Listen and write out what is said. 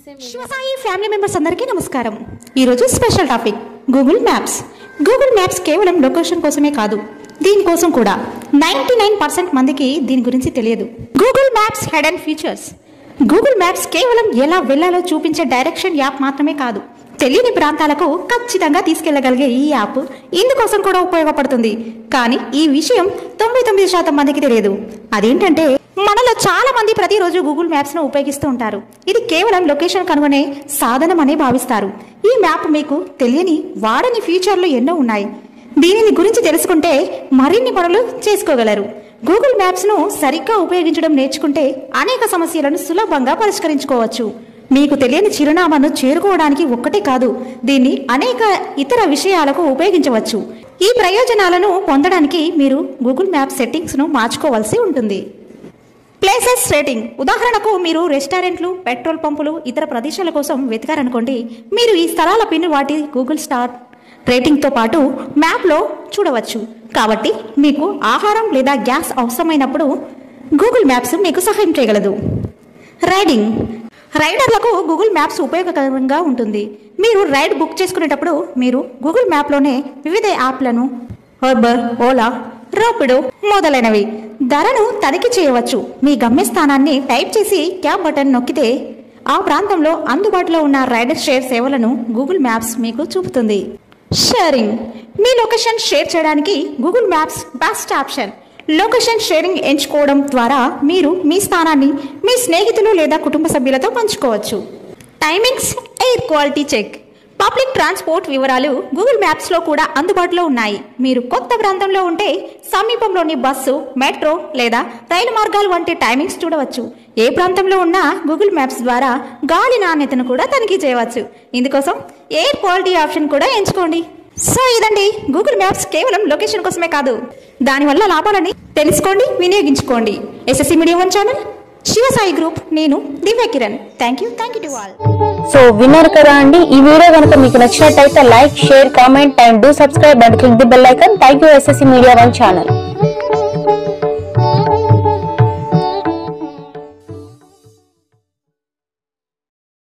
Shivasai family members అందరికీ నమస్కారం. ఈరోజు special topic Google maps. Google maps కేవలం లొకేషన్ కోసమే కాదు, దీనికోసం కూడా 99% మందికి దీని గురించి తెలియదు. Google maps hidden features. Google maps కేవలం ఎలా వెళ్ళాలో చూపించే డైరెక్షన్ యాప్ మాత్రమే కాదు, తెలియని ప్రాంతాలకు ఖచ్చితంగా తీసుకెళ్లగలిగే ఈ యాప్ ఇందుకోసం కూడా ఉపయోగపడుతుంది. కానీ ఈ విషయం 99% మందికి తెలియదు. అదేంటంటే, మనలో చాలా మంది ప్రతిరోజు గూగుల్ మ్యాప్స్ ను ఉపయోగిస్తూ ఉంటారు. ఇది కేవలం లొకేషన్ కనుగొనే సాధనం అనే భావిస్తారు. ఈ మ్యాప్ మీకు తెలియని వాడని ఫీచర్లు ఎన్నో ఉన్నాయి. దీనిని గురించి తెలుసుకుంటే మరిన్ని పనులు చేసుకోగలరు. గూగుల్ మ్యాప్స్ ను సరిగ్గా ఉపయోగించడం నేర్చుకుంటే అనేక సమస్యలను సులభంగా పరిష్కరించుకోవచ్చు. మీకు తెలియని చిరునామాను చేరుకోవడానికి ఒక్కటే కాదు, దీన్ని అనేక ఇతర విషయాలకు ఉపయోగించవచ్చు. ఈ ప్రయోజనాలను పొందడానికి మీరు గూగుల్ మ్యాప్ సెట్టింగ్స్ ను మార్చుకోవాల్సి ఉంటుంది. Places rating. ఉదాహరణకు, మీరు రెస్టారెంట్లు, పెట్రోల్ పంపులు, ఇతర ప్రదేశాల కోసం వెతికారనుకోండి. మీరు ఈ స్థలాల పిన్ వాటి గూగుల్ స్టార్ రేటింగ్తో పాటు మ్యాప్లో చూడవచ్చు. కాబట్టి మీకు ఆహారం లేదా గ్యాస్ అవసరమైనప్పుడు గూగుల్ మ్యాప్స్ మీకు సహాయం చేయగలదు. రైడింగ్. రైడర్లకు గూగుల్ మ్యాప్స్ ఉపయోగకరంగా ఉంటుంది. మీరు రైడ్ బుక్ చేసుకునేటప్పుడు మీరు గూగుల్ మ్యాప్లోనే వివిధ యాప్లను, ఉబర్, ఓలా, రాపిడో మొదలైనవి ధరను తనిఖీ చేయవచ్చు. మీ గమ్యస్థానాన్ని టైప్ చేసి క్యాబ్ బటన్ నొక్కితే ఆ ప్రాంతంలో అందుబాటులో ఉన్న రైడర్ షేర్ సేవలను గూగుల్ మ్యాప్స్ మీకు చూపుతుంది. షేరింగ్. మీ లొకేషన్ షేర్ చేయడానికి Google maps best option. Location sharing ఎంచుకోవడం ద్వారా మీరు మీ స్థానాన్ని మీ స్నేహితులు లేదా కుటుంబ సభ్యులతో పంచుకోవచ్చు. Timings. Air quality check. Public transport వివరాలు గూగుల్ మ్యాప్స్లో కూడా అందుబాటులో ఉన్నాయి. మీరు కొత్త ప్రాంతంలో ఉంటే సమీపంలోని బస్సు, మెట్రో లేదా రైలు మార్గాలు వంటి టైమింగ్స్ చూడవచ్చు. ఏ ప్రాంతంలో ఉన్నా గూగుల్ మ్యాప్స్ ద్వారా గాలి నాణ్యతను కూడా తనిఖీ చేయవచ్చు. ఇందుకోసం ఎయిర్ క్వాలిటీ ఆప్షన్ కూడా ఎంచుకోండి. సో ఇదండి, గూగుల్ మ్యాప్స్ కేవలం లొకేషన్ కోసమే కాదు, దానివల్ల లాభాలని తెలుసుకోండి, వినియోగించుకోండి. SSC media 1 channel, Shivasai group, నేను Divya Kiran. Thank you to all. So విన్నారు కదా అండి, ఈ వీడియో కనుక మీకు నచ్చినట్టయితే like, share, comment and do subscribe and click the bell icon. Thank you SSC media 1 channel.